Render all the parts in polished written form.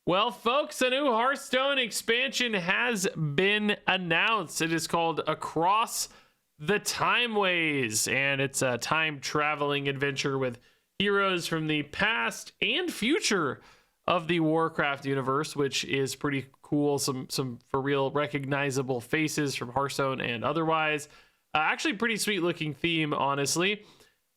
Well, folks, a new Hearthstone expansion has been announced. It is called Across the Timeways, and it's a time-traveling adventure with heroes from the past and future of the Warcraft universe, which is pretty cool. Some for real recognizable faces from Hearthstone and otherwise. Actually, pretty sweet-looking theme, honestly.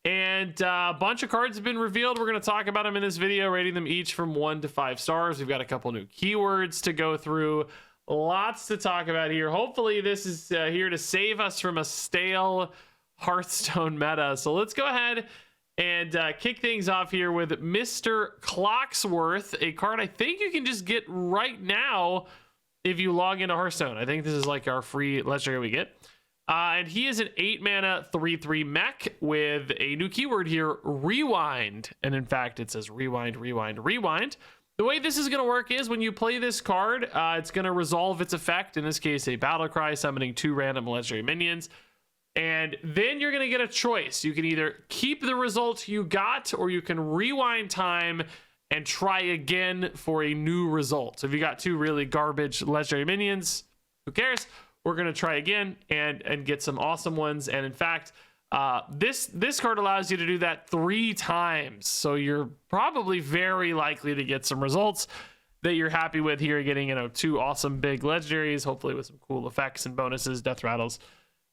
And a bunch of cards have been revealed. We're going to talk about them in this video, rating them each from 1 to 5 stars. We've got a couple new keywords to go through. Lots to talk about here. Hopefully this is here to save us from a stale Hearthstone meta. So let's go ahead and kick things off here with Mr. Clocksworth, a card I think you can just get right now if you log into Hearthstone. I think this is like our free legendary we get. And he is an 8-mana 3/3 mech with a new keyword here, rewind. And in fact, it says rewind, rewind, rewind. The way this is going to work is when you play this card, it's going to resolve its effect. In this case, a battle cry, summoning 2 random legendary minions. And then you're going to get a choice. You can either keep the result you got, or you can rewind time and try again for a new result. So if you got 2 really garbage legendary minions, who cares? We're going to try again and get some awesome ones. And in fact, this card allows you to do that 3 times. So you're probably very likely to get some results that you're happy with here, getting, 2 awesome big legendaries, hopefully with some cool effects and bonuses, death rattles,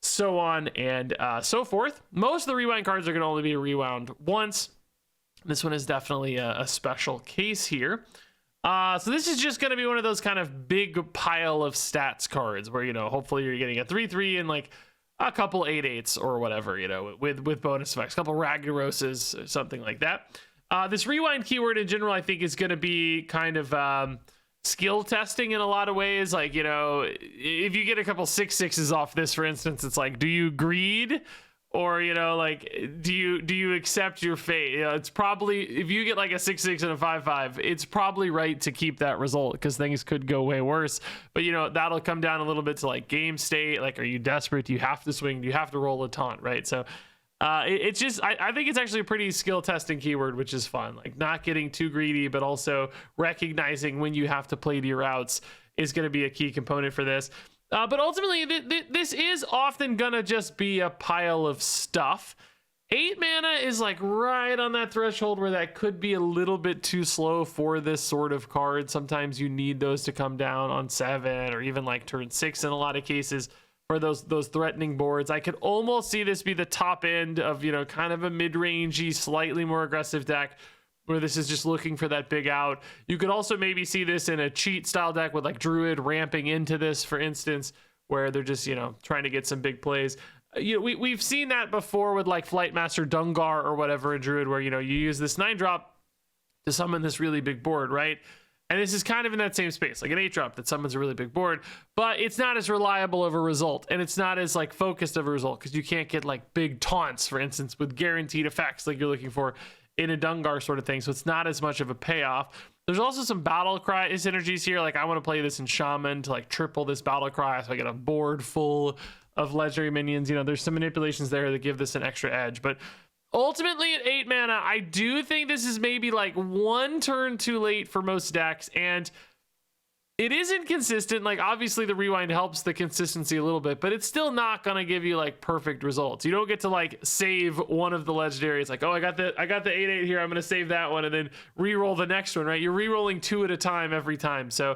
so on and so forth. Most of the rewind cards are going to only be rewound once. This one is definitely a special case here. So this is just going to be one of those kind of big pile of stats cards where, hopefully you're getting a 3/3 and like a couple 8/8s or whatever, with bonus effects, a couple Ragnaroses, something like that. This rewind keyword in general, I think, is going to be kind of skill testing in a lot of ways. Like, if you get a couple 6/6s off this, for instance, it's like, do you greed? Or, do you accept your fate? It's probably, if you get like a 6/6 and a 5/5, it's probably right to keep that result because things could go way worse. But, that'll come down a little bit to like game state. Like, are you desperate? Do you have to swing? Do you have to roll a taunt? Right. So it's just, I think it's actually a pretty skill testing keyword, which is fun. Like, not getting too greedy, but also recognizing when you have to play to your outs is going to be a key component for this. But ultimately, this is often going to just be a pile of stuff. 8 mana is like right on that threshold where that could be a little bit too slow for this sort of card. Sometimes you need those to come down on 7 or even like turn 6 in a lot of cases for those threatening boards. I could almost see this be the top end of, kind of a mid-rangey, slightly more aggressive deck, where this is just looking for that big out. You could also maybe see this in a cheat style deck with like Druid ramping into this, for instance, where they're just, trying to get some big plays. We've seen that before with like Flightmaster Dungar or whatever in Druid, where, you use this 9-drop to summon this really big board, right? And this is kind of in that same space, like an 8-drop that summons a really big board, but it's not as reliable of a result, and it's not as like focused of a result because you can't get like big taunts, for instance, with guaranteed effects like you're looking for in a Dungar sort of thing. So it's not as much of a payoff. There's also some battle cry synergies here. Like, I want to play this in Shaman to like triple this battle cry so I get a board full of legendary minions. There's some manipulations there that give this an extra edge. But ultimately at 8 mana, I do think this is maybe like 1 turn too late for most decks. And it isn't consistent. Like, obviously the rewind helps the consistency a little bit, but it's still not going to give you like perfect results. You don't get to like save one of the legendaries. Like, oh, I got the 8/8 here. I'm going to save that one and then re-roll the next one, right? You're re-rolling 2 at a time every time. So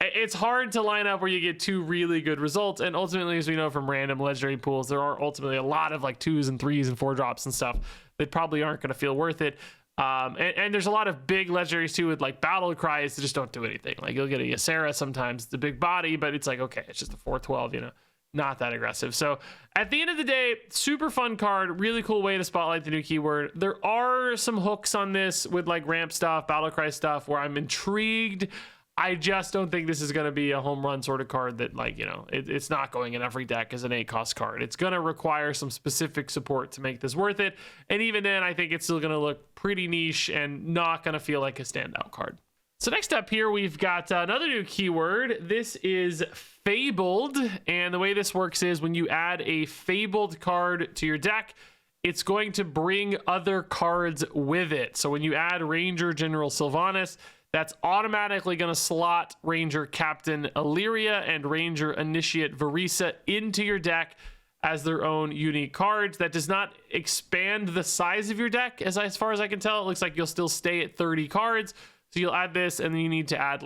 it's hard to line up where you get 2 really good results. And ultimately, as we know from random legendary pools, there are ultimately a lot of like 2s and 3s and 4-drops and stuff that probably aren't going to feel worth it. And there's a lot of big legendaries too with like battle cries that just don't do anything. Like, you'll get a Ysera sometimes, it's a big body, but it's like, okay, it's just a 4/12, not that aggressive. So at the end of the day, super fun card, really cool way to spotlight the new keyword. There are some hooks on this with like ramp stuff, battle cry stuff, where I'm intrigued. I just don't think this is going to be a home run sort of card that, like, it's not going in every deck as an 8-cost card. It's going to require some specific support to make this worth it. And even then, I think it's still going to look pretty niche and not going to feel like a standout card. So next up here, we've got another new keyword. This is Fabled. And the way this works is when you add a Fabled card to your deck, it's going to bring other cards with it. So when you add Ranger General Sylvanas, that's automatically going to slot Ranger Captain Illyria and Ranger Initiate Varisa into your deck as their own unique cards. That does not expand the size of your deck, as far as I can tell. It looks like you'll still stay at 30 cards. So you'll add this, and then you need to add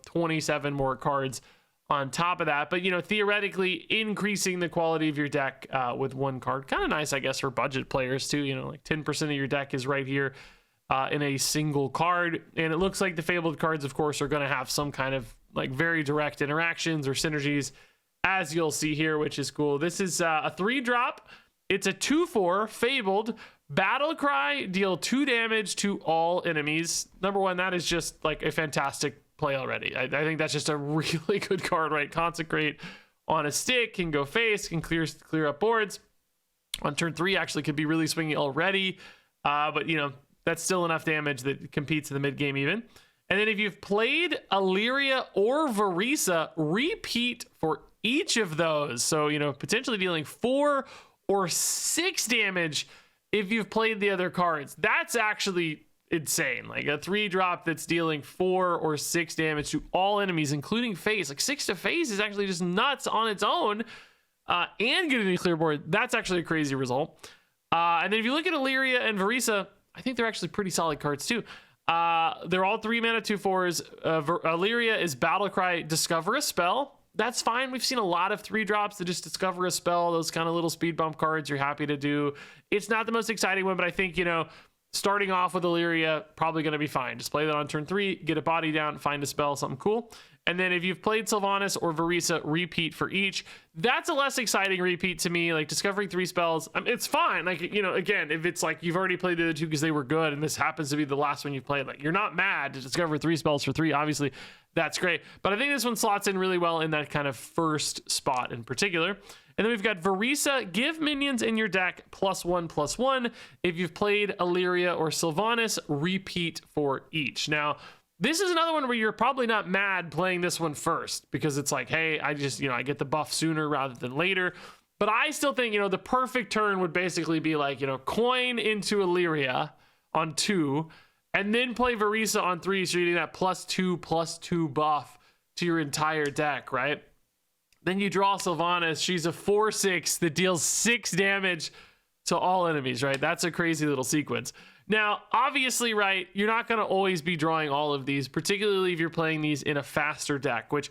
27 more cards on top of that. But, theoretically increasing the quality of your deck with one card. Kind of nice, I guess, for budget players too. 10% of your deck is right here in a single card. And it looks like the Fabled cards, of course, are going to have some kind of very direct interactions or synergies, as you'll see here, which is cool. This is a 3-drop. It's a 2/4 Fabled. Battle Cry, deal 2 damage to all enemies. Number one, that is just a fantastic play already. I think that's just a really good card, right? Consecrate on a stick, can go face, can clear up boards. On turn 3, actually could be really swingy already. But, that's still enough damage that competes in the mid game even. And then if you've played Illyria or Varisa, repeat for each of those. So, potentially dealing 4 or 6 damage if you've played the other cards. That's actually insane. A 3-drop that's dealing 4 or 6 damage to all enemies, including face. 6 to face is actually just nuts on its own. And getting a clear board, that's actually a crazy result. And then if you look at Illyria and Varisa, I think they're actually pretty solid cards too. They're all 3-mana 2/4s. Illyria is Battlecry, discover a spell. That's fine. We've seen a lot of 3-drops that just discover a spell. Those kind of little speed bump cards you're happy to do. It's not the most exciting one, but I think, starting off with Illyria, probably going to be fine. Just play that on turn 3, get a body down, find a spell, something cool. And then if you've played Sylvanas or Varisa, repeat for each. That's a less exciting repeat to me. Discovering 3 spells, it's fine. Again, if it's you've already played the other 2 because they were good, and this happens to be the last one you've played, you're not mad to discover 3 spells for 3. Obviously, that's great. But I think this one slots in really well in that kind of first spot in particular. And then we've got Varisa, give minions in your deck +1/+1. If you've played Illyria or Sylvanas, repeat for each. Now, this is another one where you're probably not mad playing this one first, because it's hey, I just, I get the buff sooner rather than later. But I still think, the perfect turn would basically be coin into Illyria on 2, and then play Varisa on 3, so you're getting that +2/+2 buff to your entire deck, right? Then you draw Sylvanas. She's a 4/6 that deals 6 damage to all enemies, right? That's a crazy little sequence. Now, obviously, right, you're not going to always be drawing all of these, particularly if you're playing these in a faster deck, which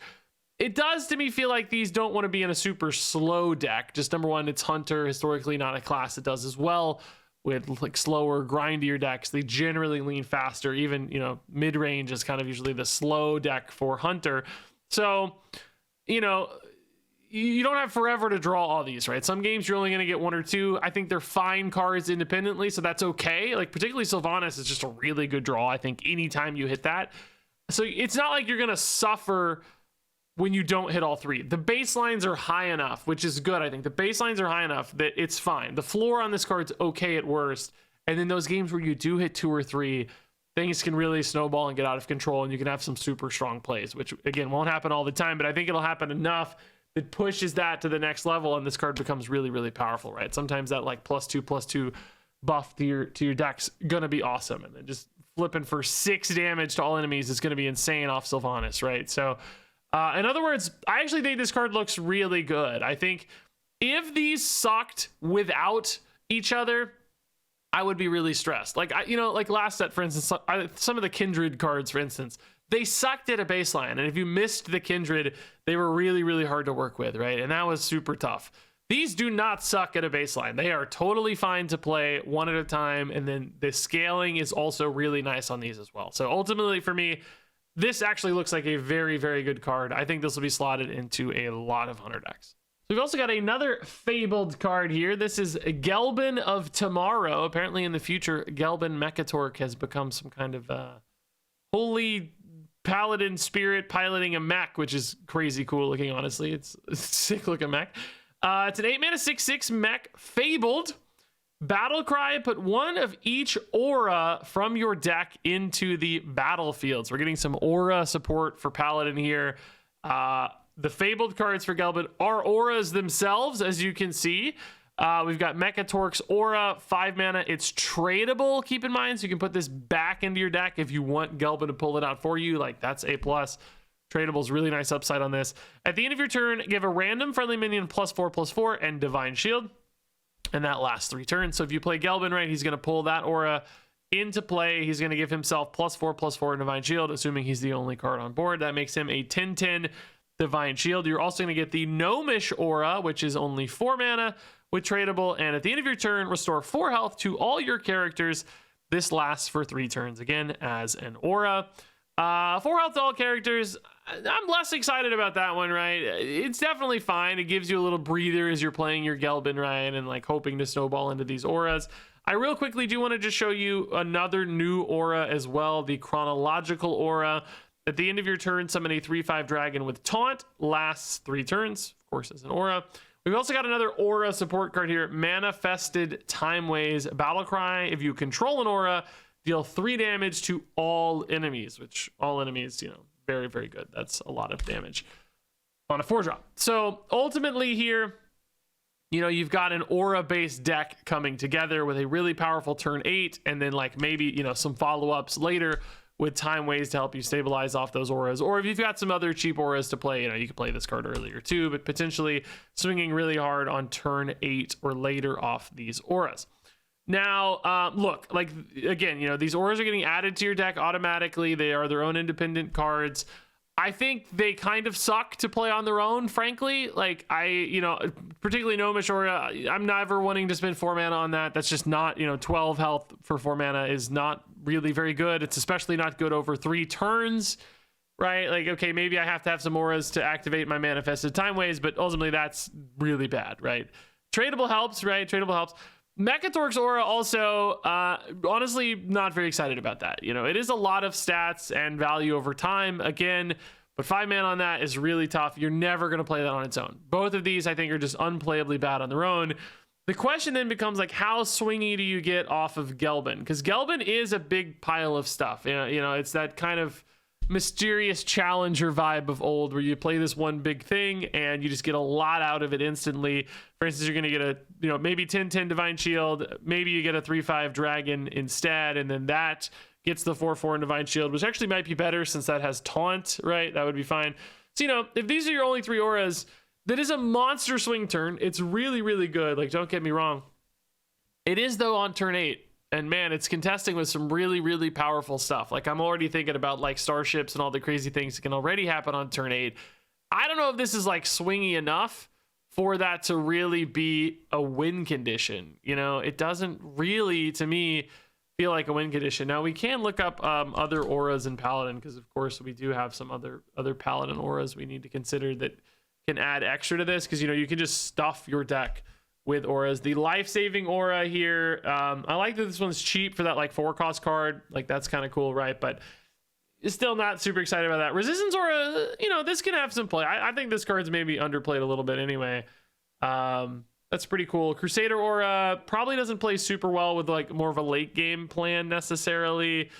it does to me feel like these don't want to be in a super slow deck. Just number one, it's Hunter, historically not a class that does as well with slower, grindier decks. They generally lean faster. Even, mid-range is kind of usually the slow deck for Hunter. So, you don't have forever to draw all these, right? Some games you're only going to get 1 or 2. I think they're fine cards independently, so that's okay. Particularly Sylvanas is just a really good draw, I think, anytime you hit that. So it's not like you're going to suffer when you don't hit all 3. The baselines are high enough, which is good, I think. The baselines are high enough that it's fine. The floor on this card's okay at worst. And then those games where you do hit 2 or 3, things can really snowball and get out of control, and you can have some super strong plays, which, again, won't happen all the time, but I think it'll happen enough that pushes that to the next level, and this card becomes really, really powerful, right? Sometimes that +2/+2 buff to your deck's gonna be awesome, and then just flipping for 6 damage to all enemies is gonna be insane off Sylvanas, right? So, in other words, I actually think this card looks really good. I think if these sucked without each other, I would be really stressed. Like last set, for instance, some of the Kindred cards, for instance, they sucked at a baseline. And if you missed the Kindred, they were really, really hard to work with, right? And that was super tough. These do not suck at a baseline. They are totally fine to play one at a time. And then the scaling is also really nice on these as well. So ultimately for me, this actually looks like a very, very good card. I think this will be slotted into a lot of Hunter decks. So we've also got another Fabled card here. This is Gelbin of Tomorrow. Apparently in the future, Gelbin Mechatork has become some kind of holy paladin spirit piloting a mech, which is crazy cool looking, honestly. It's a sick looking mech. It's an 8-mana 6/6 mech, Fabled. Battle Cry, put 1 of each aura from your deck into the battlefield. So we're getting some aura support for paladin here. The Fabled cards for Gelbin are auras themselves, as you can see. We've got Mechatork's Aura, 5 mana. It's tradable, keep in mind, so you can put this back into your deck if you want Gelbin to pull it out for you. Like, that's A+. Tradable is really nice upside on this. At the end of your turn, give a random friendly minion +4/+4 and Divine Shield, and that lasts 3 turns. So if you play Gelbin, right, he's going to pull that Aura into play. He's going to give himself +4/+4 and Divine Shield, assuming he's the only card on board. That makes him a 10/10 Divine Shield. You're also going to get the Gnomish Aura, which is only 4 mana with tradable, and at the end of your turn, restore 4 health to all your characters. This lasts for 3 turns, again, as an Aura. 4 health to all characters. I'm less excited about that one, right? It's definitely fine. It gives you a little breather as you're playing your Gelbin, right? And like hoping to snowball into these auras. I real quickly do want to just show you another new aura as well, the Chronological Aura. At the end of your turn, summon a 3/5 dragon with taunt. Lasts 3 turns, of course, as an aura. We've also got another aura support card here, Manifested Timeways Battlecry. If you control an aura, deal 3 damage to all enemies, which all enemies, you know, very, very good. That's a lot of damage on a 4-drop. So ultimately here, you know, you've got an aura-based deck coming together with a really powerful turn 8, and then like maybe, you know, some follow-ups later with Timeways to help you stabilize off those auras. Or if you've got some other cheap auras to play, you know, you could play this card earlier too, but potentially swinging really hard on turn 8 or later off these auras. Now, look, like, again, you know, these auras are getting added to your deck automatically. They are their own independent cards. I think they kind of suck to play on their own, frankly. Like, you know, particularly Gnomish Aura, I'm never wanting to spend 4 mana on that. That's just not, you know, 12 health for 4 mana is not really very good. It's especially not good over 3 turns, right? Like, okay, maybe I have to have some auras to activate my Manifested Timeways, but ultimately that's really bad, right? Tradable helps, right? Tradable helps. Mechatork's Aura also, honestly, not very excited about that. You know, it is a lot of stats and value over time, again, but 5 mana on that is really tough. You're never going to play that on its own. Both of these, I think, are just unplayably bad on their own. The question then becomes, like, how swingy do you get off of Gelbin? Because Gelbin is a big pile of stuff. You know, it's that kind of mysterious challenger vibe of old where you play this one big thing and you just get a lot out of it instantly. For instance, you're going to get a, you know, maybe 10/10 Divine Shield, maybe you get a 3/5 dragon instead, and then that gets the 4/4 and Divine Shield, which actually might be better since that has taunt, right? That would be fine. So, you know, if these are your only 3 auras, that is a monster swing turn. It's really, really good. Like, don't get me wrong. It is, though, on turn 8. And man, it's contesting with some really, really powerful stuff. Like, I'm already thinking about like starships and all the crazy things that can already happen on turn 8. I don't know if this is like swingy enough for that to really be a win condition. You know, it doesn't really, to me, feel like a win condition. Now, we can look up other auras in Paladin, because of course we do have some other Paladin auras we need to consider that can add extra to this, because, you know, you can just stuff your deck with auras. The life-saving aura here, I like that this one's cheap for that like 4-cost card. Like, that's kind of cool, right? But still not super excited about that. Resistance aura, you know, this can have some play. I think this card's maybe underplayed a little bit anyway. That's pretty cool. Crusader aura probably doesn't play super well with like more of a late game plan necessarily.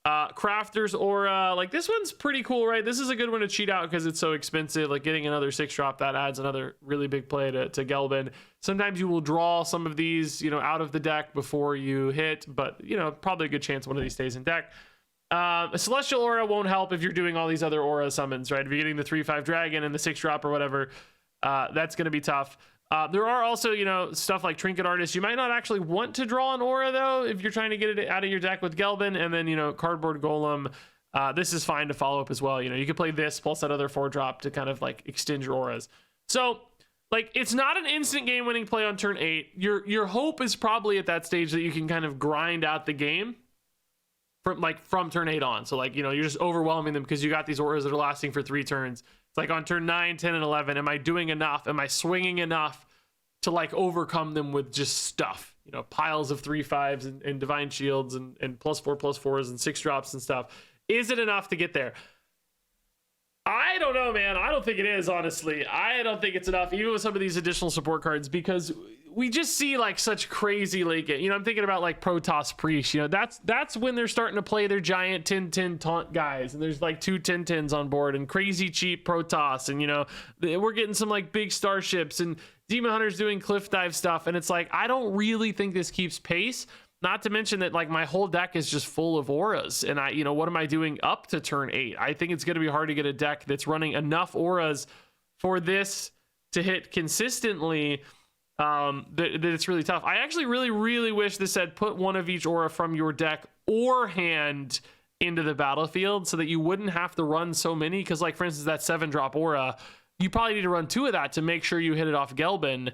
Crafter's aura, like, this one's pretty cool, right? This is a good one to cheat out because it's so expensive. Like, getting another 6-drop, that adds another really big play to Gelbin. Sometimes you will draw some of these, you know, out of the deck before you hit, but, you know, probably a good chance one of these stays in deck. A Celestial aura won't help if you're doing all these other aura summons, right? If you're getting the 3/5 dragon and the 6-drop or whatever, that's going to be tough. There are also, you know, stuff like Trinket Artist. You might not actually want to draw an aura, though, if you're trying to get it out of your deck with Gelbin. And then, you know, Cardboard Golem, this is fine to follow up as well. You know, you could play this plus that other 4-drop to kind of like extend your auras. So, like, it's not an instant game-winning play on turn 8. Your hope is probably at that stage that you can kind of grind out the game from turn 8 on. So, like, you know, you're just overwhelming them because you got these auras that are lasting for 3 turns. It's like on turn 9, 10, and 11, am I doing enough? Am I swinging enough to like overcome them with just stuff? You know, piles of 3/5s and Divine Shields and +4/+4s and 6-drops and stuff. Is it enough to get there? I don't know, man. I don't think it is, honestly. I don't think it's enough, even with some of these additional support cards, because we just see like such crazy like, I'm thinking about like Protoss Priest, that's when they're starting to play their giant 10-10 taunt guys, and there's like 2 10-10s on board and crazy cheap Protoss, and we're getting some like big starships and Demon Hunters doing cliff dive stuff, and it's like I don't really think this keeps pace. Not to mention that like my whole deck is just full of auras, and what am I doing up to turn 8? I think it's going to be hard to get a deck that's running enough auras for this to hit consistently. That it's really tough. I actually really wish this said put one of each aura from your deck or hand into the battlefield, so that you wouldn't have to run so many. Because like for instance, that 7-drop aura, you probably need to run 2 of that to make sure you hit it off Gelbin,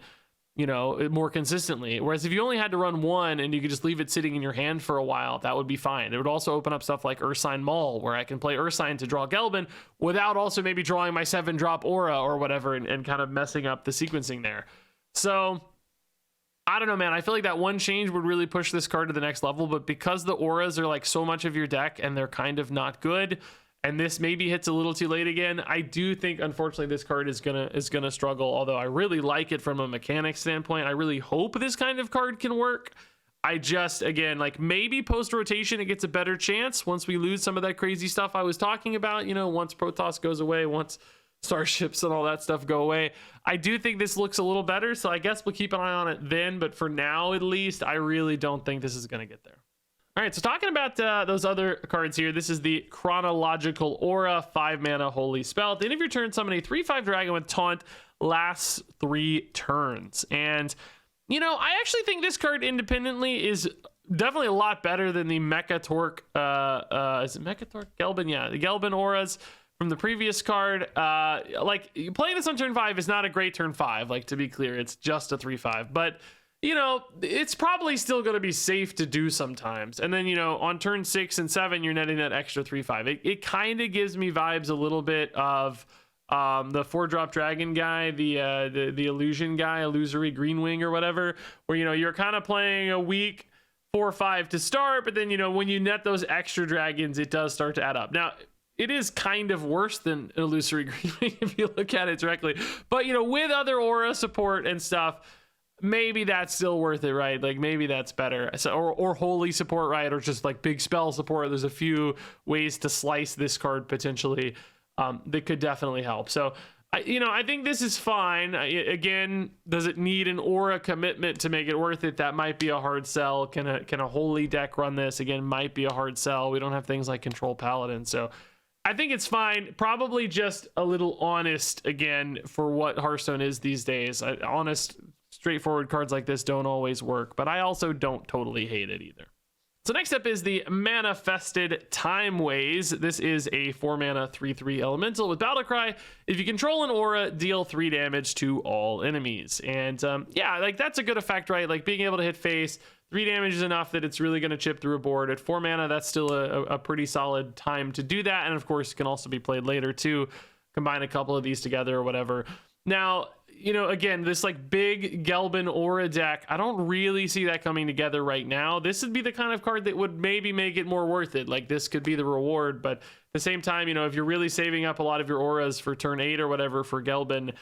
more consistently. Whereas if you only had to run 1 and you could just leave it sitting in your hand for a while, that would be fine. It would also open up stuff like Ursine Maul, where I can play Ursine to draw Gelbin without also maybe drawing my 7-drop aura or whatever, and kind of messing up the sequencing there. So I don't know, man. I feel like that one change would really push this card to the next level, but because the auras are like so much of your deck and they're kind of not good, and this maybe hits a little too late again, I do think unfortunately this card is gonna struggle. Although I really like it from a mechanics standpoint. I really hope this kind of card can work. I just, again, like maybe post rotation it gets a better chance once we lose some of that crazy stuff I was talking about, once Protoss goes away, once starships and all that stuff go away. I do think this looks a little better, so I guess we'll keep an eye on it then, but for now at least, I really don't think this is going to get there. All right, so talking about those other cards here, this is the Chronological Aura, 5 mana Holy Spell. At the end of your turn, summon a 3/5 dragon with Taunt, lasts 3 turns. And, I actually think this card independently is definitely a lot better than the Mecha Torque, is it Mecha Torque? Gelbin, yeah, the Gelbin auras from the previous card. Like playing this on turn 5 is not a great turn 5, like to be clear, it's just a 3/5, but it's probably still going to be safe to do sometimes. And then on turn 6 and 7 you're netting that extra 3/5. It kind of gives me vibes a little bit of the 4-drop dragon guy, the illusion guy, illusory green wing or whatever, where you're kind of playing a weak 4/5 to start, but then when you net those extra dragons it does start to add up. Now it is kind of worse than illusory green wing if you look at it directly, but with other aura support and stuff, maybe that's still worth it, right? Like maybe that's better. So, or holy support, right? Or just like big spell support. There's a few ways to slice this card potentially that could definitely help. So I think this is fine. Again, does it need an aura commitment to make it worth it? That might be a hard sell. Can a holy deck run this? Again, might be a hard sell. We don't have things like Control Paladin, so I think it's fine. Probably just a little honest again for what Hearthstone is these days. Honest, straightforward cards like this don't always work, but I also don't totally hate it either. So next up is the Manifested Timeways. This is a 4-mana 3/3 elemental with Battle Cry. If you control an aura, deal 3 damage to all enemies. And yeah, like that's a good effect, right? Like being able to hit face, 3 damage is enough that it's really going to chip through a board. At 4 mana, that's still a pretty solid time to do that. And of course, it can also be played later too. Combine a couple of these together or whatever. Now, again, this like big Gelbin aura deck, I don't really see that coming together right now. This would be the kind of card that would maybe make it more worth it. Like this could be the reward, but at the same time, if you're really saving up a lot of your auras for turn 8 or whatever for Gelbin,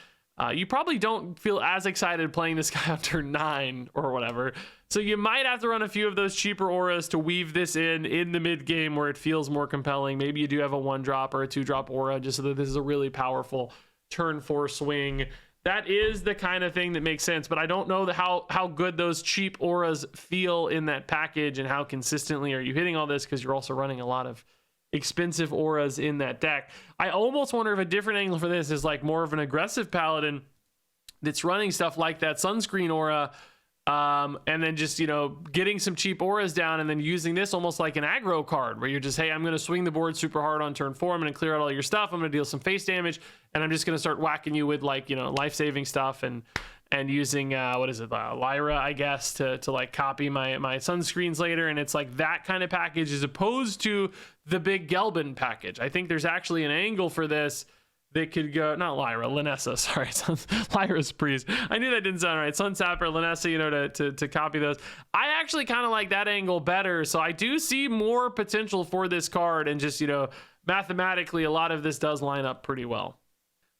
you probably don't feel as excited playing this guy on turn 9 or whatever. So you might have to run a few of those cheaper auras to weave this in the mid game where it feels more compelling. Maybe you do have a 1-drop or a 2-drop aura just so that this is a really powerful turn 4 swing. That is the kind of thing that makes sense, but I don't know how good those cheap auras feel in that package and how consistently are you hitting all this, because you're also running a lot of expensive auras in that deck. I almost wonder if a different angle for this is like more of an aggressive paladin that's running stuff like that sunscreen aura, and then just getting some cheap auras down and then using this almost like an aggro card where you're just, hey, I'm going to swing the board super hard on turn 4, I'm going to clear out all your stuff, I'm going to deal some face damage, and I'm just going to start whacking you with like life-saving stuff and using Lyra, I guess, to like copy my sunscreens later. And it's like that kind of package as opposed to the big Gelbin package. I think there's actually an angle for this that could go, not Lyra, Linessa, sorry, Lyra's Priest. I knew that didn't sound right. Sunsapper, Linessa, to copy those. I actually kind of like that angle better. So I do see more potential for this card and just, mathematically, a lot of this does line up pretty well.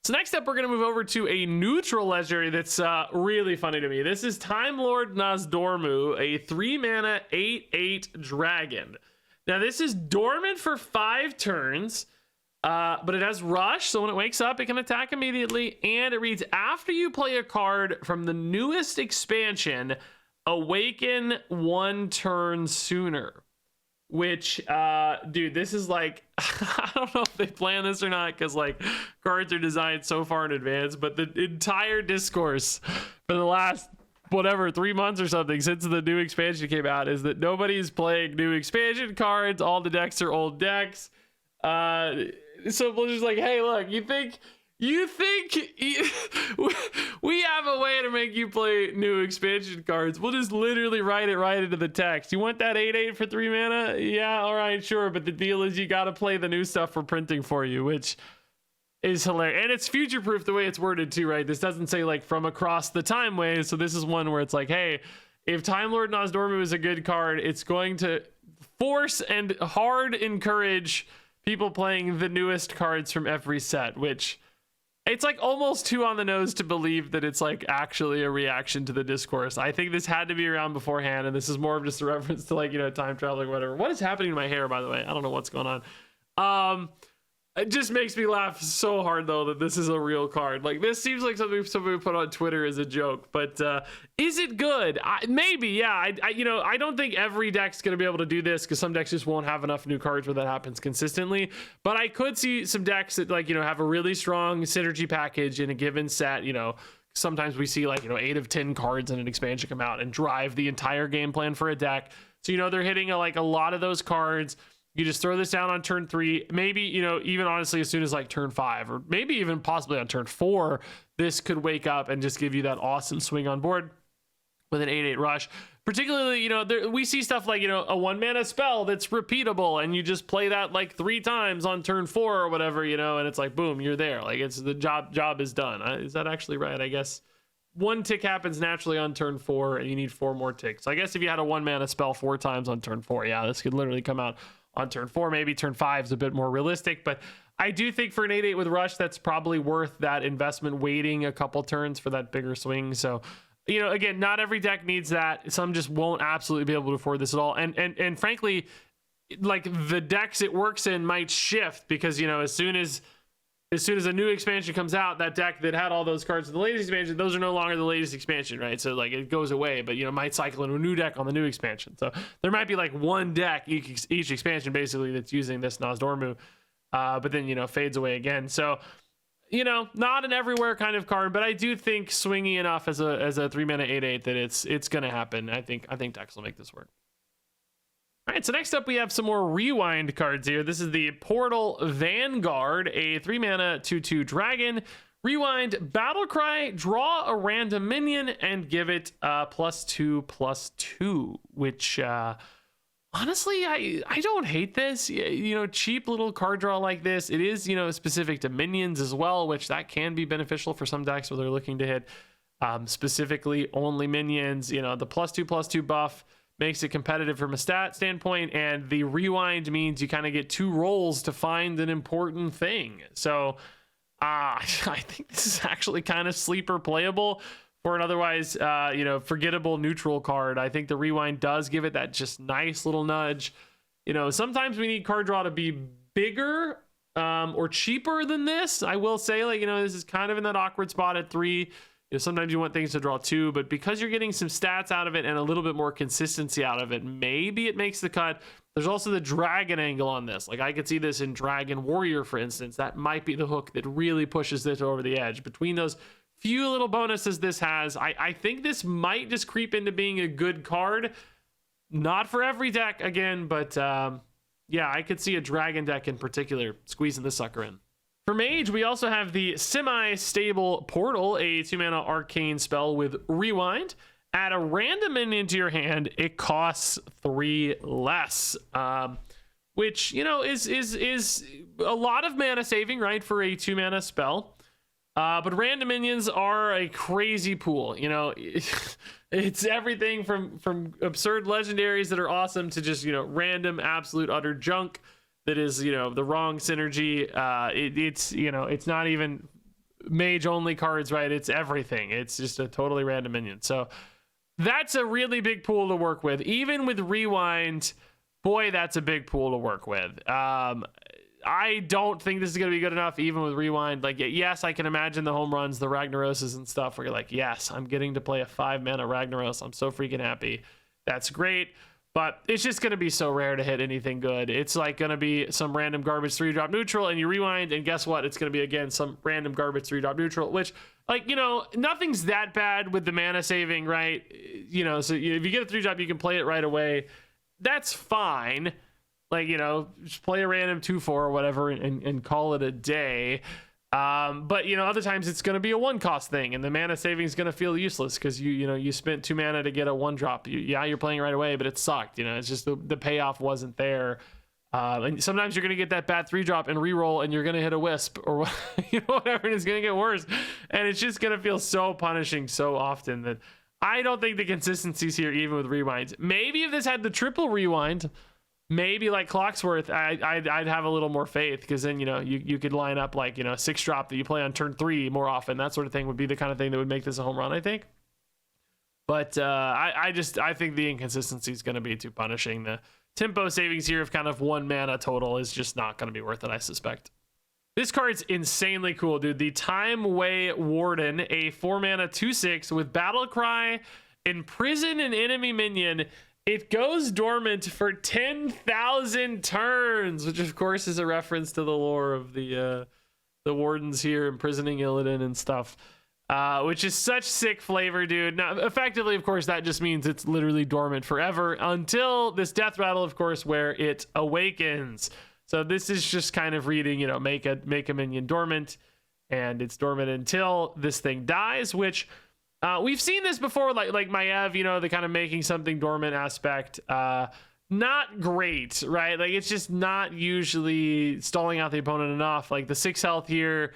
So next up, we're going to move over to a neutral legendary that's really funny to me. This is Time Lord Nozdormu, a 3-mana 8/8 dragon. Now, this is dormant for 5 turns, but it has Rush, so when it wakes up, it can attack immediately, and it reads, after you play a card from the newest expansion, awaken 1 turn sooner. Which, dude, this is like, I don't know if they plan this or not, because like cards are designed so far in advance, but the entire discourse for the last whatever 3 months or something since the new expansion came out is that nobody's playing new expansion cards. All the decks are old decks. So we're just like, hey, look, you think we have a way to make you play new expansion cards? We'll just literally write it right into the text. You want that 8/8 for 3 mana? Yeah, all right, sure. But the deal is you got to play the new stuff we're printing for you, which is hilarious. And it's future proof the way it's worded too, right? This doesn't say like from across the timeways. So this is one where it's like, hey, if Time Lord Nozdormu is a good card, it's going to force and hard encourage people playing the newest cards from every set, which it's like almost too on the nose to believe that it's like actually a reaction to the discourse. I think this had to be around beforehand, and this is more of just a reference to like, you know, time traveling or whatever. What is happening to my hair, by the way? I don't know what's going on. It just makes me laugh so hard though that this is a real card. Like, this seems like something somebody put on Twitter as a joke, but is it good? Maybe, yeah. I don't think every deck's gonna be able to do this because some decks just won't have enough new cards where that happens consistently. But I could see some decks that, like, you know, have a really strong synergy package in a given set. You know, sometimes we see like, you know, 8 of 10 cards in an expansion come out and drive the entire game plan for a deck. So, you know, they're hitting like a lot of those cards. You just throw this down on turn 3, maybe, you know, even honestly as soon as like turn 5, or maybe even possibly on turn 4, this could wake up and just give you that awesome swing on board with an 8/8 rush. Particularly, you know, we see stuff like, you know, a 1-mana spell that's repeatable, and you just play that like 3 times on turn 4 or whatever, you know, and it's like, boom, you're there. Like, it's the job is done. Is that actually right? I guess 1 tick happens naturally on turn 4, and you need 4 more ticks. So I guess if you had a 1-mana spell 4 times on turn 4, yeah, this could literally come out on turn 4. Maybe turn 5 is a bit more realistic, but I do think for an 8/8 with Rush, that's probably worth that investment, waiting a couple turns for that bigger swing. So, you know, again, not every deck needs that. Some just won't absolutely be able to afford this at all. And frankly, like, the decks it works in might shift because, you know, as soon as a new expansion comes out, that deck that had all those cards in the latest expansion, those are no longer the latest expansion, right? So like, it goes away, but, you know, might cycle into a new deck on the new expansion. So there might be like 1 deck each expansion basically that's using this Nozdormu, but then, you know, fades away again. So, you know, not an everywhere kind of card, but I do think swingy enough as a 3-mana 8/8 that it's gonna happen. I think decks will make this work. All right, so next up we have some more rewind cards here. This is the Portal Vanguard, a 3-mana 2/2 dragon. Rewind, Battlecry, draw a random minion and give it +2/+2, which honestly, I don't hate this. You know, cheap little card draw like this. It is, you know, specific to minions as well, which that can be beneficial for some decks where they're looking to hit specifically only minions. You know, the +2/+2 buff makes it competitive from a stat standpoint, and the rewind means you kind of get 2 rolls to find an important thing. So I think this is actually kind of sleeper playable for an otherwise you know, forgettable neutral card. I think the rewind does give it that just nice little nudge. You know, sometimes we need card draw to be bigger or cheaper than this. I will say, like, you know, this is kind of in that awkward spot at 3. You know, sometimes you want things to draw 2, but because you're getting some stats out of it and a little bit more consistency out of it, maybe it makes the cut. There's also the dragon angle on this. Like, I could see this in Dragon Warrior, for instance. That might be the hook that really pushes this over the edge. Between those few little bonuses this has, I think this might just creep into being a good card. Not for every deck, again, but yeah, I could see a dragon deck in particular squeezing this sucker in. For Mage, we also have the Semi-Stable Portal, a 2-mana arcane spell with Rewind. Add a random minion into your hand. It costs 3 less, which, you know, is a lot of mana saving, right, for a 2-mana spell. But random minions are a crazy pool. You know, it's everything from absurd legendaries that are awesome to just, you know, random absolute utter junk. that is, you know, the wrong synergy. It's, you know, it's not even mage only cards, right? It's everything. It's just a totally random minion. So that's a really big pool to work with. Even with Rewind, boy, that's a big pool to work with. I don't think this is going to be good enough, even with Rewind. Like, yes, I can imagine the home runs, the Ragnaroses and stuff, where you're like, yes, I'm getting to play a 5-mana Ragnaros. I'm so freaking happy. That's great. But it's just going to be so rare to hit anything good. It's like going to be some random garbage 3-drop neutral, and you rewind, and guess what? It's going to be, again, some random garbage 3-drop neutral, which, like, you know, nothing's that bad with the mana saving, right? You know, so if you get a 3-drop, you can play it right away. That's fine. Like, you know, just play a random 2-4 or whatever and call it a day. But, you know, other times it's going to be a 1-cost thing, and the mana saving is going to feel useless because you spent 2 mana to get a 1-drop. You're playing right away, but it sucked. You know, it's just the payoff wasn't there. And sometimes you're going to get that bad 3-drop and reroll, and you're going to hit a wisp or you know, whatever, and it's going to get worse. And it's just going to feel so punishing so often that I don't think the consistency's here, even with rewinds. Maybe if this had the triple rewind, maybe like Clocksworth, I'd have a little more faith, because then, you know, you could line up like, you know, 6-drop that you play on turn 3 more often. That sort of thing would be the kind of thing that would make this a home run, I think. But I think the inconsistency is going to be too punishing. The tempo savings here of kind of 1 mana total is just not going to be worth it, I suspect. This card's insanely cool, dude. The Timeway Warden, a 4-mana 2/6 with Battle Cry, imprison an enemy minion. It goes dormant for 10,000 turns, which of course is a reference to the lore of the wardens here imprisoning Illidan and stuff, which is such sick flavor, dude. Now, effectively, of course, that just means it's literally dormant forever until this death rattle, of course, where it awakens. So this is just kind of reading, you know, make a minion dormant, and it's dormant until this thing dies, which we've seen this before, like Maiev, you know, the kind of making something dormant aspect. Not great, right? Like, it's just not usually stalling out the opponent enough. Like the 6 health here,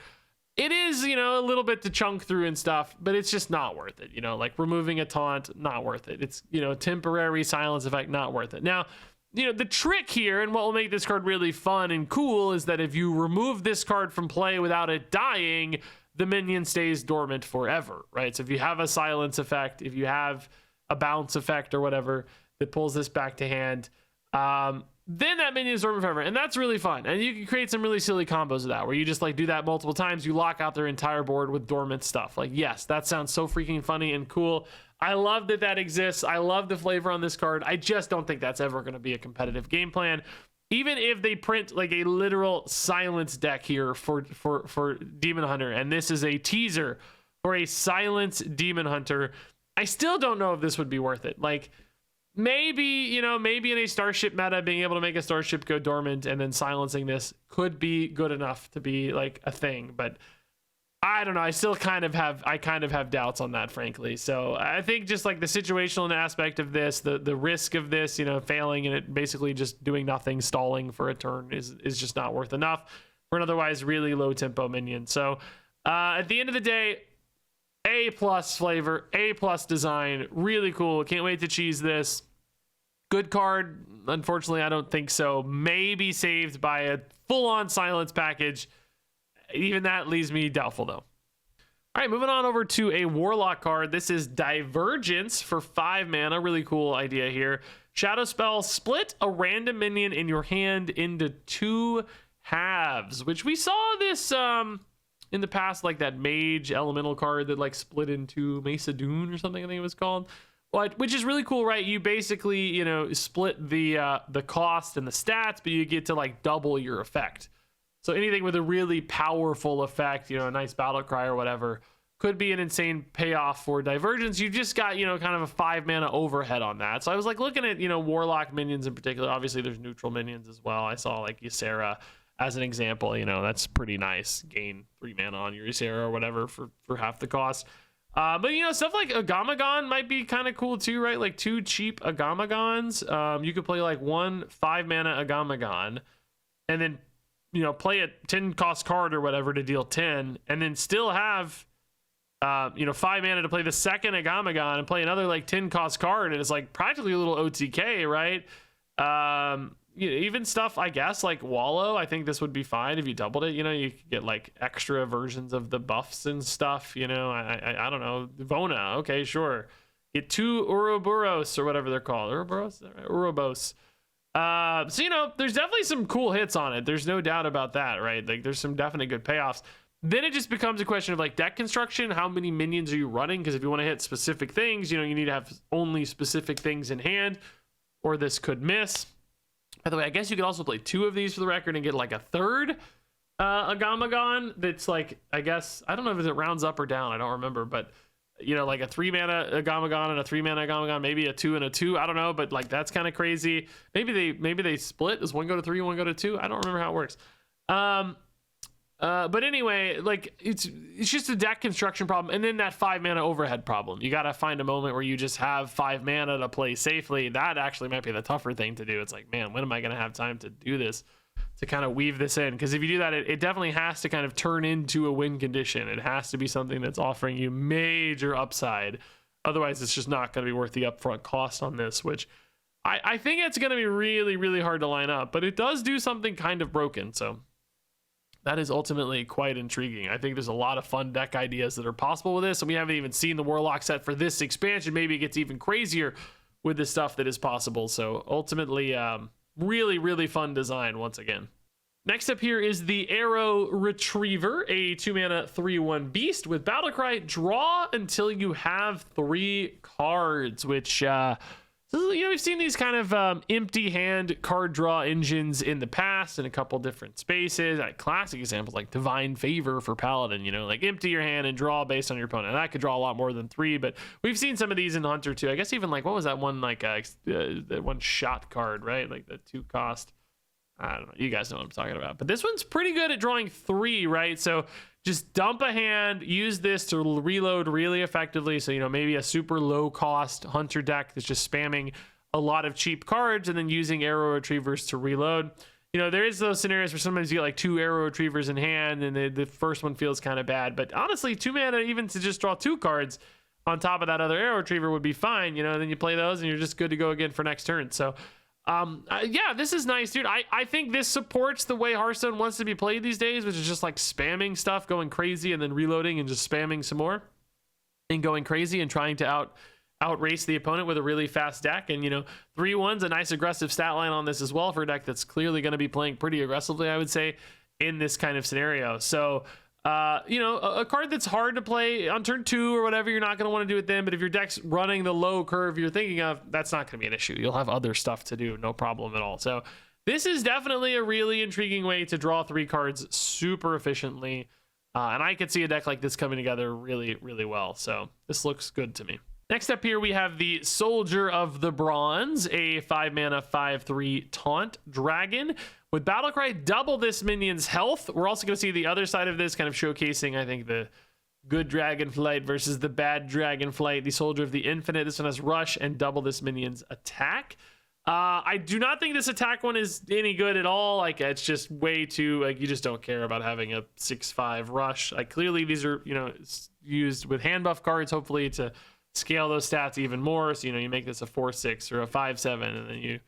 it is, you know, a little bit to chunk through and stuff, but it's just not worth it. You know, like removing a taunt, not worth it. It's, you know, temporary silence effect, not worth it. Now, you know, the trick here, and what will make this card really fun and cool, is that if you remove this card from play without it dying, the minion stays dormant forever, right? So if you have a silence effect, if you have a bounce effect or whatever that pulls this back to hand, then that minion is dormant forever, and that's really fun. And you can create some really silly combos of that, where you just like do that multiple times, you lock out their entire board with dormant stuff. Like, yes, that sounds so freaking funny and cool. I love that that exists. I love the flavor on this card. I just don't think that's ever going to be a competitive game plan. Even if they print like a literal silence deck here for Demon Hunter, and this is a teaser for a silence Demon Hunter, I still don't know if this would be worth it. Like, maybe, you know, maybe in a Starship meta, being able to make a Starship go dormant and then silencing this could be good enough to be like a thing, but I don't know. I still kind of have doubts on that, frankly. So I think just like the situational aspect of this, the risk of this, you know, failing and it basically just doing nothing, stalling for a turn is just not worth enough for an otherwise really low tempo minion. So at the end of the day, A+ flavor, A+ design, really cool. Can't wait to cheese this. Good card. Unfortunately, I don't think so. Maybe saved by a full-on silence package. Even that leaves me doubtful, though. All right, moving on over to a Warlock card. This is Divergence for 5 mana. Really cool idea here. Shadow spell, split a random minion in your hand into 2 halves, which we saw this in the past, like that Mage Elemental card that like split into Mesa Dune or something, I think it was called. But, which is really cool, right? You basically, you know, split the cost and the stats, but you get to like double your effect. So anything with a really powerful effect, you know, a nice battle cry or whatever, could be an insane payoff for Divergence. You just got, you know, kind of a 5 mana overhead on that. So I was like looking at, you know, Warlock minions in particular. Obviously there's neutral minions as well. I saw like Ysera as an example, you know, that's pretty nice. Gain 3 mana on your Ysera or whatever for half the cost. But, you know, stuff like Agamagon might be kind of cool too, right? Like 2 cheap Agamagons. You could play like 1 5 mana Agamagon and then, you know, play a 10 cost card or whatever to deal 10, and then still have, you know, 5 mana to play the second Agamagon and play another like 10 cost card, and it's like practically a little OTK, right? even stuff, I guess, like Wallow. I think this would be fine if you doubled it. You know, you could get like extra versions of the buffs and stuff. You know, I don't know. Vona, okay, sure. Get 2 Ouroboros or whatever they're called. Ouroboros? Ouroboros. So, you know, there's definitely some cool hits on it. There's no doubt about that, right? Like, there's some definite good payoffs. Then it just becomes a question of like deck construction. How many minions are you running? Because if you want to hit specific things, you know, you need to have only specific things in hand, or this could miss. By the way, I guess you could also play 2 of these for the record and get like a third Agamagon that's like, I guess, I don't know if it rounds up or down. I don't remember, but you know, like a 3-mana Agamagon and a 3-mana Agamagon, maybe a 2 and a 2. I don't know, but like that's kind of crazy. Maybe they split. Does one go to 3 and one go to 2? I don't remember how it works. But anyway, like it's just a deck construction problem, and then that 5-mana overhead problem. You got to find a moment where you just have 5 mana to play safely. That actually might be the tougher thing to do. It's like, man, when am I going to have time to do this, to kind of weave this in? Because if you do that, it definitely has to kind of turn into a win condition. It has to be something that's offering you major upside. Otherwise, it's just not going to be worth the upfront cost on this, which I think it's going to be really, really hard to line up. But it does do something kind of broken, so that is ultimately quite intriguing. I think there's a lot of fun deck ideas that are possible with this, and we haven't even seen the Warlock set for this expansion. Maybe it gets even crazier with the stuff that is possible. So ultimately, really, really fun design once again. Next up here is the Arrow Retriever, a 2-mana 3/1 beast with Battlecry. Draw until you have 3 cards, which you know, we've seen these kind of empty hand card draw engines in the past in a couple different spaces. Classic examples like Divine Favor for Paladin, you know, like empty your hand and draw based on your opponent. And that could draw a lot more than 3, but we've seen some of these in Hunter too. I guess even like, what was that one, like that one shot card, right? Like the 2 cost. I don't know. You guys know what I'm talking about. But this one's pretty good at drawing 3, right? So just dump a hand, use this to reload really effectively. So, you know, maybe a super low cost Hunter deck that's just spamming a lot of cheap cards and then using Arrow Retrievers to reload. You know, there is those scenarios where sometimes you get like 2 Arrow Retrievers in hand and the first one feels kind of bad. But honestly, 2 mana, even to just draw 2 cards on top of that other Arrow Retriever would be fine. You know, and then you play those and you're just good to go again for next turn. So, yeah, this is nice, dude. I think this supports the way Hearthstone wants to be played these days, which is just like spamming stuff, going crazy, and then reloading and just spamming some more and going crazy and trying to outrace the opponent with a really fast deck. And, you know, 3/1's a nice aggressive stat line on this as well for a deck that's clearly going to be playing pretty aggressively, I would say, in this kind of scenario. So, you know, a card that's hard to play on turn 2 or whatever, you're not going to want to do it then. But if your deck's running the low curve you're thinking of, that's not going to be an issue. You'll have other stuff to do, no problem at all. So this is definitely a really intriguing way to draw 3 cards super efficiently. And I could see a deck like this coming together really, really well. So this looks good to me. Next up here, we have the Soldier of the Bronze, a 5-mana 5/3 taunt dragon. With Battlecry, double this minion's health. We're also going to see the other side of this, kind of showcasing, I think, the good Dragonflight versus the bad Dragonflight. The Soldier of the Infinite. This one has Rush and double this minion's attack. I do not think this attack one is any good at all. Like, it's just way too, like, you just don't care about having a 6/5 Rush. Like, clearly these are, you know, used with hand buff cards, hopefully to scale those stats even more. So, you know, you make this a 4/6 or a 5/7, and then you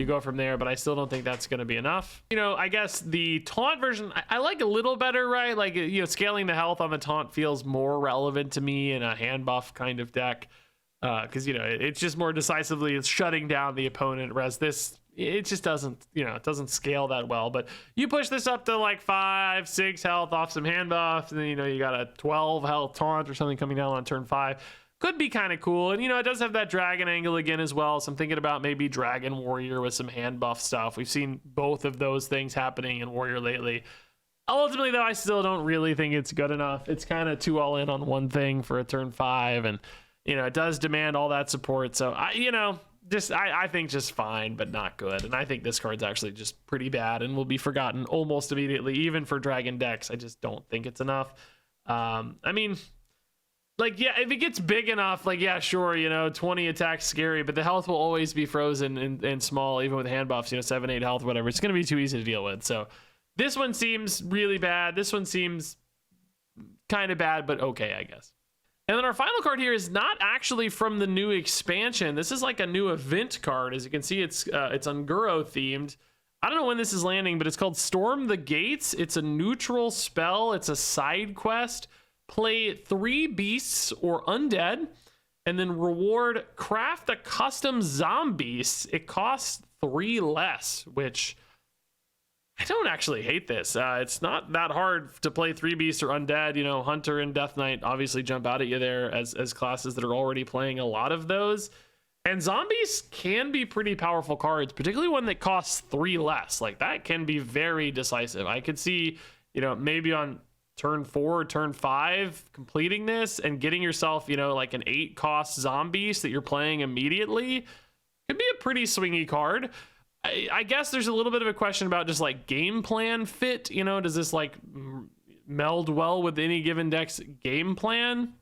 go from there, but I still don't think that's going to be enough. You know, I guess the taunt version, I like a little better, right? Like, you know, scaling the health on the taunt feels more relevant to me in a hand buff kind of deck. Because, you know, it's just more decisively, it's shutting down the opponent, whereas this, it just doesn't, you know, it doesn't scale that well. But you push this up to like 5-6 health off some hand buff, and then, you know, you got a 12 health taunt or something coming down on turn 5. Could be kind of cool. And, you know, it does have that dragon angle again as well. So I'm thinking about maybe Dragon Warrior with some hand buff stuff. We've seen both of those things happening in Warrior lately. Ultimately, though, I still don't really think it's good enough. It's kind of too all in on one thing for a turn 5. And, you know, it does demand all that support. So, I think just fine, but not good. And I think this card's actually just pretty bad and will be forgotten almost immediately, even for Dragon decks. I just don't think it's enough. I mean, like, yeah, if it gets big enough, like, yeah, sure, you know, 20 attacks scary, but the health will always be frozen and small, even with hand buffs, you know, 7-8 health, whatever. It's going to be too easy to deal with. So this one seems really bad. This one seems kind of bad, but okay, I guess. And then our final card here is not actually from the new expansion. This is like a new event card. As you can see, it's Unguro themed. I don't know when this is landing, but it's called Storm the Gates. It's a neutral spell. It's a side quest. Play 3 beasts or undead, and then reward craft a custom zombies. It costs 3 less, which I don't actually hate this. It's not that hard to play 3 beasts or undead. You know, Hunter and Death Knight obviously jump out at you there as classes that are already playing a lot of those. And zombies can be pretty powerful cards, particularly one that costs 3 less. Like, that can be very decisive. I could see, you know, maybe on turn 4 or turn 5 completing this and getting yourself, you know, like an 8 cost zombies that you're playing immediately. Could be a pretty swingy card. I guess there's a little bit of a question about just like game plan fit. You know, does this like meld well with any given deck's game plan?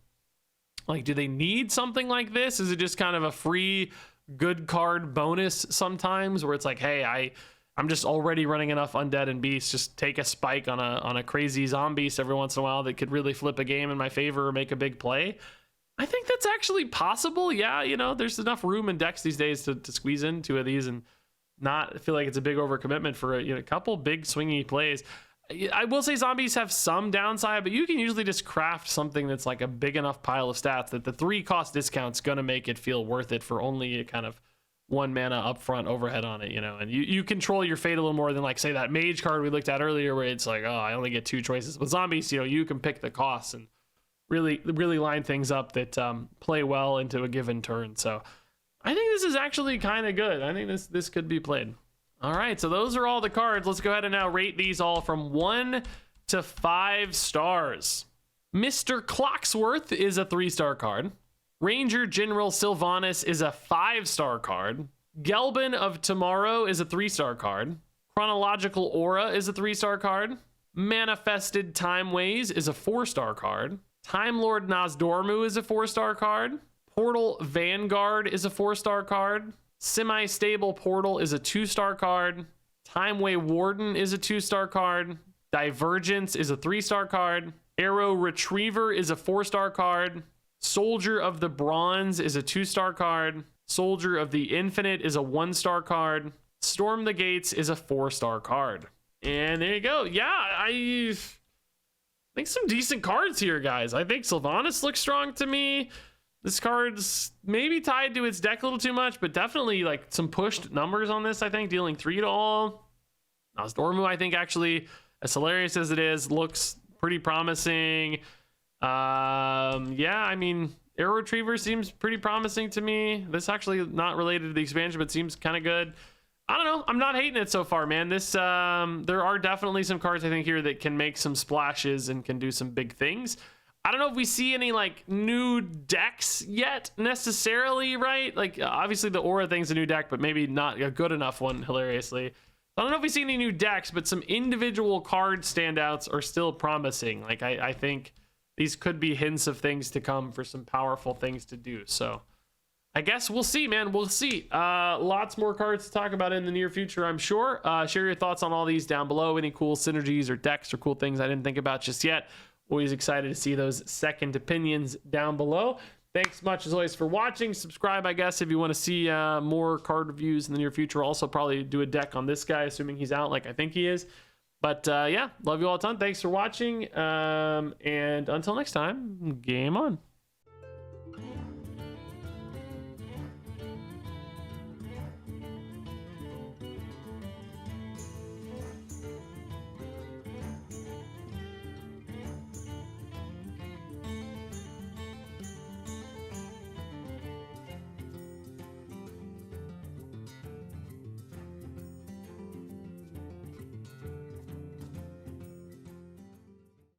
Like, do they need something like this? Is it just kind of a free good card bonus sometimes where it's like, hey, I'm just already running enough undead and beasts, just take a spike on a crazy zombie every once in a while that could really flip a game in my favor or make a big play? I think that's actually possible. Yeah, you know, there's enough room in decks these days to squeeze in 2 of these and not feel like it's a big overcommitment for a couple big swingy plays. I will say zombies have some downside, but you can usually just craft something that's like a big enough pile of stats that the 3 cost discount's gonna make it feel worth it for only a kind of 1 mana upfront overhead on it, you know. And you control your fate a little more than, like, say, that mage card we looked at earlier where it's like, oh, I only get 2 choices. With zombies, you know, you can pick the costs and really line things up that play well into a given turn. So I think this is actually kind of good. I think this could be played. All right, so those are all the cards. Let's go ahead and now rate these all from 1 to 5 stars. Mr. Clocksworth is a 3-star card. Ranger General Sylvanas is a 5-star card. Gelbin of Tomorrow is a 3-star card. Chronological Aura is a 3-star card. Manifested Timeways is a 4-star card. Time Lord Nozdormu is a 4-star card. Portal Vanguard is a 4-star card. Semi-Stable Portal is a 2-star card. Timeway Warden is a 2-star card. Divergence is a 3-star card. Arrow Retriever is a 4-star card. Soldier of the Bronze is a 2-star card. Soldier of the Infinite is a 1-star card. Storm the Gates is a 4-star card. And there you go. Yeah, I think some decent cards here, guys. I think Sylvanas looks strong to me. This card's maybe tied to its deck a little too much, but definitely like some pushed numbers on this, I think, dealing 3 to all. Nozdormu, I think, actually, as hilarious as it is, looks pretty promising. Yeah, I mean, Arrow Retriever seems pretty promising to me. This actually not related to the expansion, but seems kind of good. I don't know. I'm not hating it so far, man. This there are definitely some cards, I think, here that can make some splashes and can do some big things. I don't know if we see any like new decks yet necessarily, right? Like, obviously the Aura thing's a new deck, but maybe not a good enough one, hilariously. I don't know if we see any new decks, but some individual card standouts are still promising. Like, I think these could be hints of things to come for some powerful things to do. So I guess we'll see, man. We'll see. Lots more cards to talk about in the near future, I'm sure. Share your thoughts on all these down below. Any cool synergies or decks or cool things I didn't think about just yet. Always excited to see those second opinions down below. Thanks much, as always, for watching. Subscribe, I guess, if you want to see more card reviews in the near future. Also, probably do a deck on this guy, assuming he's out like I think he is. But, yeah, love you all a ton. Thanks for watching. And until next time, game on.